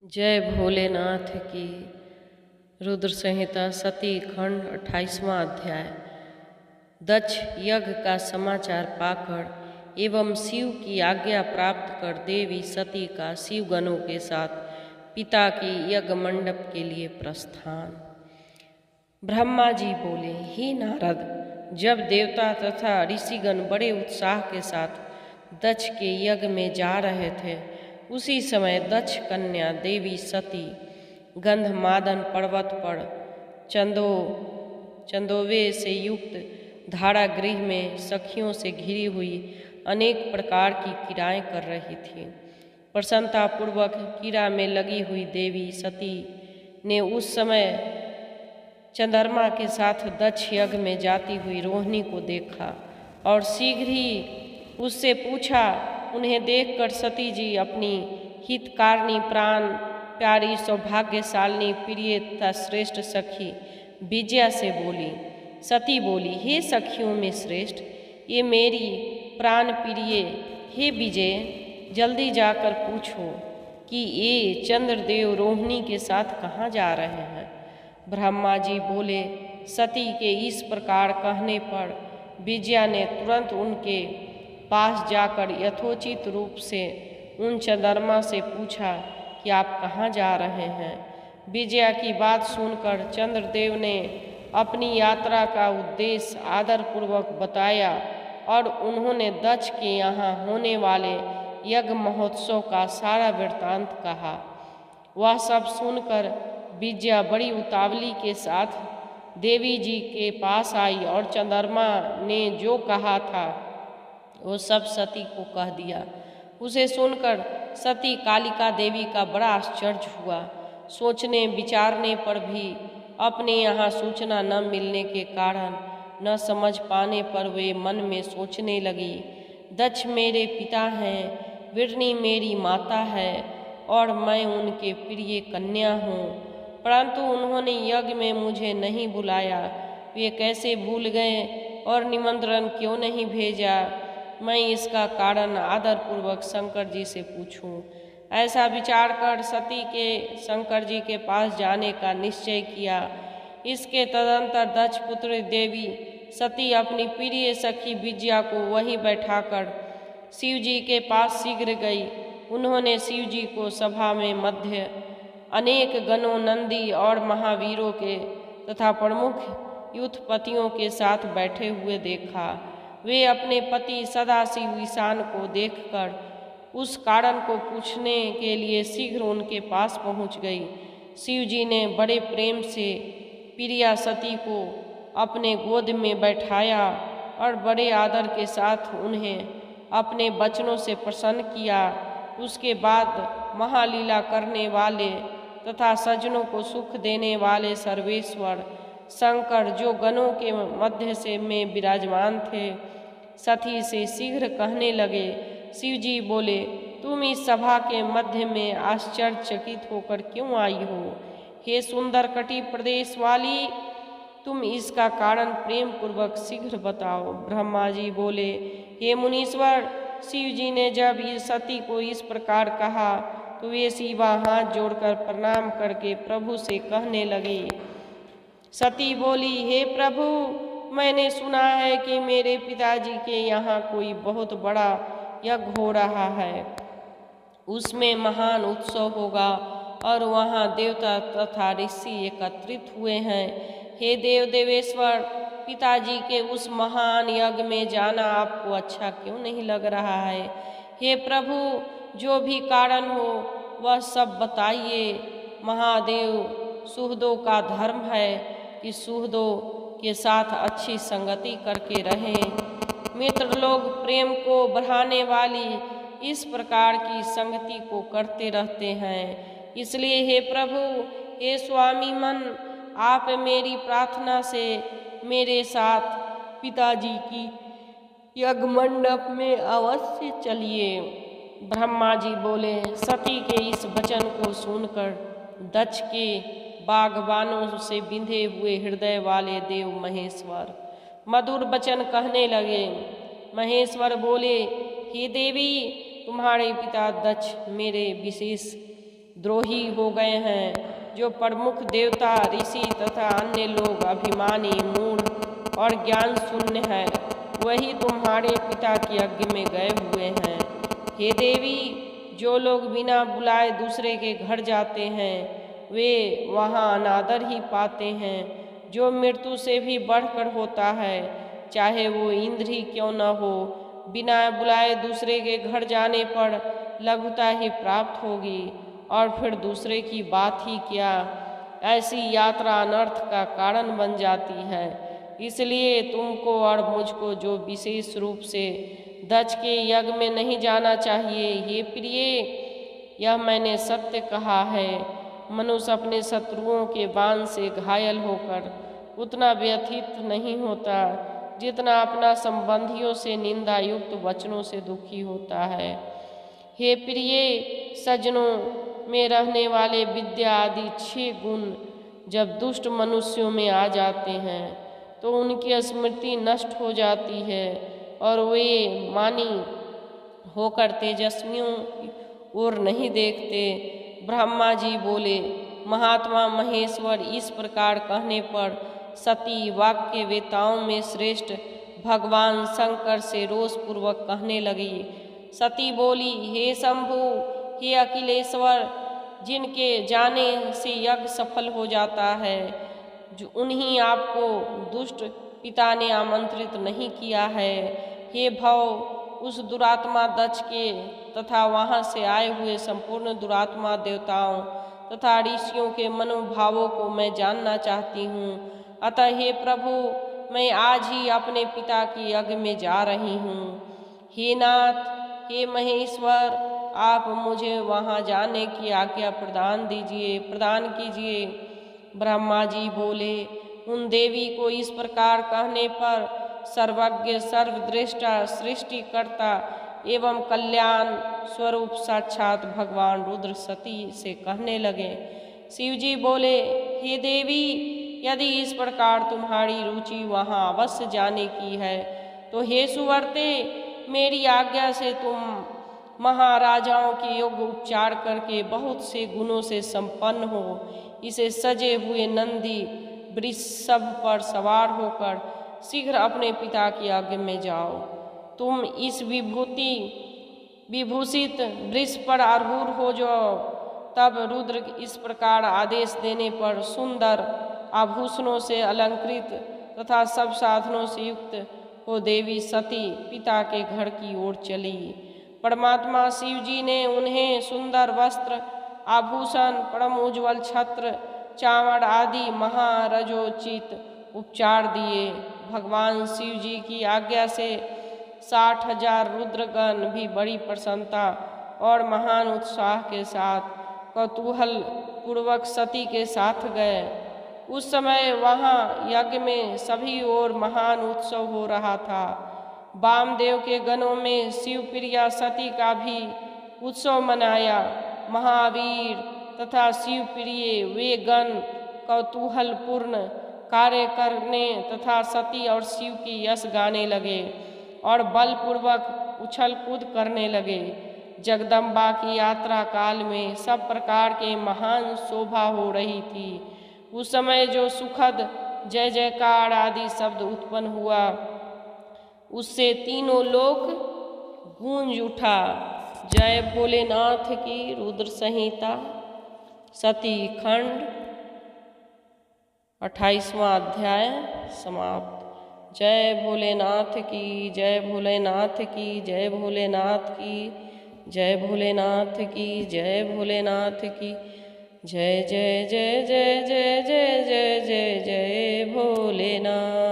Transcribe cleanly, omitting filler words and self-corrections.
जय भोलेनाथ की। रुद्र संहिता सती खंड 28वां अध्याय। दक्ष यज्ञ का समाचार पाकर एवं शिव की आज्ञा प्राप्त कर देवी सती का शिवगणों के साथ पिता की यज्ञ मंडप के लिए प्रस्थान। ब्रह्मा जी बोले, हे नारद, जब देवता तथा ऋषिगण बड़े उत्साह के साथ दक्ष के यज्ञ में जा रहे थे, उसी समय दक्ष कन्या देवी सती गंधमादन पर्वत पर चंदोवे से युक्त धारागृह में सखियों से घिरी हुई अनेक प्रकार की क्रियाएं कर रही थी। प्रसन्नतापूर्वक क्रिया में लगी हुई देवी सती ने उस समय चंद्रमा के साथ दक्ष यज्ञ में जाती हुई रोहिणी को देखा और शीघ्र ही उससे पूछा। उन्हें देखकर सती जी अपनी हितकारिणी, प्राण प्यारी, सौभाग्यशालिनी, प्रिय तथा श्रेष्ठ सखी विजया से बोली। सती बोली, हे सखियों में श्रेष्ठ, ये मेरी प्राण प्रिय हे विजय, जल्दी जाकर पूछो कि ये चंद्रदेव रोहिणी के साथ कहाँ जा रहे हैं। ब्रह्मा जी बोले। सती के इस प्रकार कहने पर विजया ने तुरंत उनके पास जाकर यथोचित रूप से उन चंद्रमा से पूछा कि आप कहाँ जा रहे हैं। विजया की बात सुनकर चंद्रदेव ने अपनी यात्रा का उद्देश्य आदरपूर्वक बताया और उन्होंने दक्ष के यहाँ होने वाले यज्ञ महोत्सव का सारा वृत्तांत कहा। वह सब सुनकर विजया बड़ी उतावली के साथ देवी जी के पास आई और चंद्रमा ने जो कहा था वो सब सती को कह दिया। उसे सुनकर सती कालिका देवी का बड़ा आश्चर्य हुआ। सोचने विचारने पर भी अपने यहाँ सूचना न मिलने के कारण, न समझ पाने पर वे मन में सोचने लगी, दक्ष मेरे पिता हैं, विरणी मेरी माता है और मैं उनके प्रिय कन्या हूँ, परंतु उन्होंने यज्ञ में मुझे नहीं बुलाया। वे कैसे भूल गए और निमंत्रण क्यों नहीं भेजा। मैं इसका कारण आदरपूर्वक शंकर जी से पूछूं। ऐसा विचार कर सती के शंकर जी के पास जाने का निश्चय किया। इसके तदंतर दक्ष पुत्र देवी सती अपनी प्रिय सखी विजया को वहीं बैठाकर शिव जी के पास शीघ्र गई। उन्होंने शिव जी को सभा में मध्य अनेक गणों, नंदी और महावीरों के तथा प्रमुख युद्धपतियों के साथ बैठे हुए देखा। वे अपने पति सदाशिव ईशान को देखकर उस कारण को पूछने के लिए शीघ्र उनके पास पहुंच गई। शिव जी ने बड़े प्रेम से प्रिया सती को अपने गोद में बैठाया और बड़े आदर के साथ उन्हें अपने वचनों से प्रसन्न किया। उसके बाद महालीला करने वाले तथा सज्जनों को सुख देने वाले सर्वेश्वर शंकर, जो गणों के मध्य से में विराजमान थे, सती से शीघ्र कहने लगे। शिव जी बोले, तुम इस सभा के मध्य में आश्चर्यचकित होकर क्यों आई हो। हे सुंदर कटि प्रदेश वाली, तुम इसका कारण प्रेम पूर्वक शीघ्र बताओ। ब्रह्मा जी बोले, हे मुनीश्वर, शिव जी ने जब इस सती को इस प्रकार कहा तो वे शिवा हाथ जोड़कर प्रणाम करके प्रभु से कहने लगे। सती बोली, हे प्रभु, मैंने सुना है कि मेरे पिताजी के यहाँ कोई बहुत बड़ा यज्ञ हो रहा है। उसमें महान उत्सव होगा और वहाँ देवता तथा ऋषि एकत्रित हुए हैं। हे देव देवेश्वर, पिताजी के उस महान यज्ञ में जाना आपको अच्छा क्यों नहीं लग रहा है। हे प्रभु, जो भी कारण हो वह सब बताइए। महादेव सुहृदों का धर्म है कि सुहृदों के साथ अच्छी संगति करके रहें। मित्र लोग प्रेम को बढ़ाने वाली इस प्रकार की संगति को करते रहते हैं। इसलिए हे प्रभु, हे स्वामी मन, आप मेरी प्रार्थना से मेरे साथ पिताजी की यज्ञ मंडप में अवश्य चलिए। ब्रह्मा जी बोले। सती के इस वचन को सुनकर दक्ष के बागबानों से बिंधे हुए हृदय वाले देव महेश्वर मधुर वचन कहने लगे। महेश्वर बोले, हे देवी, तुम्हारे पिता दक्ष मेरे विशेष द्रोही हो गए हैं, जो प्रमुख देवता, ऋषि तथा अन्य लोग अभिमानी, मूढ़ और ज्ञान शून्य हैं, वही तुम्हारे पिता के यज्ञ में गए हुए हैं। हे देवी, जो लोग बिना बुलाए दूसरे के घर जाते हैं, वे वहाँ अनादर ही पाते हैं। जो मृत्यु से भी बढ़कर होता है, चाहे वो इंद्र ही क्यों न हो, बिना बुलाए दूसरे के घर जाने पर लघुता ही प्राप्त होगी, और फिर दूसरे की बात ही क्या, ऐसी यात्रा अनर्थ का कारण बन जाती है। इसलिए तुमको और मुझको जो विशेष रूप से दक्ष के यज्ञ में नहीं जाना चाहिए। ये प्रिय, यह मैंने सत्य कहा है। मनुष्य अपने शत्रुओं के बाण से घायल होकर उतना व्यथित नहीं होता जितना अपना संबंधियों से निंदा युक्त वचनों से दुखी होता है। हे प्रिय सज्जनों, में रहने वाले विद्या आदि 6 गुण जब दुष्ट मनुष्यों में आ जाते हैं तो उनकी स्मृति नष्ट हो जाती है और वे मानी होकर तेजस्वियों की ओर नहीं देखते। ब्रह्मा जी बोले, महात्मा महेश्वर, इस प्रकार कहने पर सती वाक्य वेताओं में श्रेष्ठ भगवान शंकर से रोषपूर्वक कहने लगी। सती बोली, हे शंभु, हे अखिलेश्वर, जिनके जाने से यज्ञ सफल हो जाता है, जो उन्हीं आपको दुष्ट पिता ने आमंत्रित नहीं किया है। हे भव, उस दुरात्मा दक्ष के तथा वहाँ से आए हुए संपूर्ण दुरात्मा देवताओं तथा ऋषियों के मनोभावों को मैं जानना चाहती हूँ। अतः हे प्रभु, मैं आज ही अपने पिता के यज्ञ में जा रही हूँ। हे नाथ, हे महेश्वर, आप मुझे वहाँ जाने की आज्ञा प्रदान कीजिए। ब्रह्मा जी बोले, उन देवी को इस प्रकार कहने पर सर्वज्ञ, सर्वदृष्टा, सृष्टिकर्ता एवं कल्याण स्वरूप साक्षात भगवान रुद्र सती से कहने लगे। शिवजी बोले, हे देवी, यदि इस प्रकार तुम्हारी रुचि वहाँ अवश्य जाने की है तो हे सुवर्ते, मेरी आज्ञा से तुम महाराजाओं के योग्य उपचार करके बहुत से गुणों से संपन्न हो इसे सजे हुए नंदी वृषभ पर सवार होकर शीघ्र अपने पिता के यज्ञ में जाओ। तुम इस विभूषित वृष पर आरूढ़ हो जाओ। तब रुद्र इस प्रकार आदेश देने पर सुंदर आभूषणों से अलंकृत तथा सब साधनों से युक्त हो देवी सती पिता के घर की ओर चली। परमात्मा शिव जी ने उन्हें सुंदर वस्त्र, आभूषण, परम उज्ज्वल छत्र, चावड़ आदि महारजोचित उपचार दिए। भगवान शिव जी की आज्ञा से 60,000 रुद्रगण भी बड़ी प्रसन्नता और महान उत्साह के साथ कौतूहल पूर्वक सती के साथ गए। उस समय वहाँ यज्ञ में सभी ओर महान उत्सव हो रहा था। वामदेव के गणों में शिवप्रिया सती का भी उत्सव मनाया। महावीर तथा शिवप्रिय वे गण कौतूहलपूर्ण कार्य करने तथा सती और शिव की यश गाने लगे और बलपूर्वक उछल कूद करने लगे। जगदम्बा की यात्रा काल में सब प्रकार के महान शोभा हो रही थी। उस समय जो सुखद जय जयकार आदि शब्द उत्पन्न हुआ, उससे तीनों लोक गूंज उठा। जय भोलेनाथ की। रुद्र संहिता सती खंड 28वां अध्याय समाप्त। जय भोलेनाथ की, जय भोलेनाथ की, जय भोलेनाथ की, जय भोलेनाथ की, जय भोलेनाथ की, जय जय जय जय जय जय जय जय जय भोलेनाथ।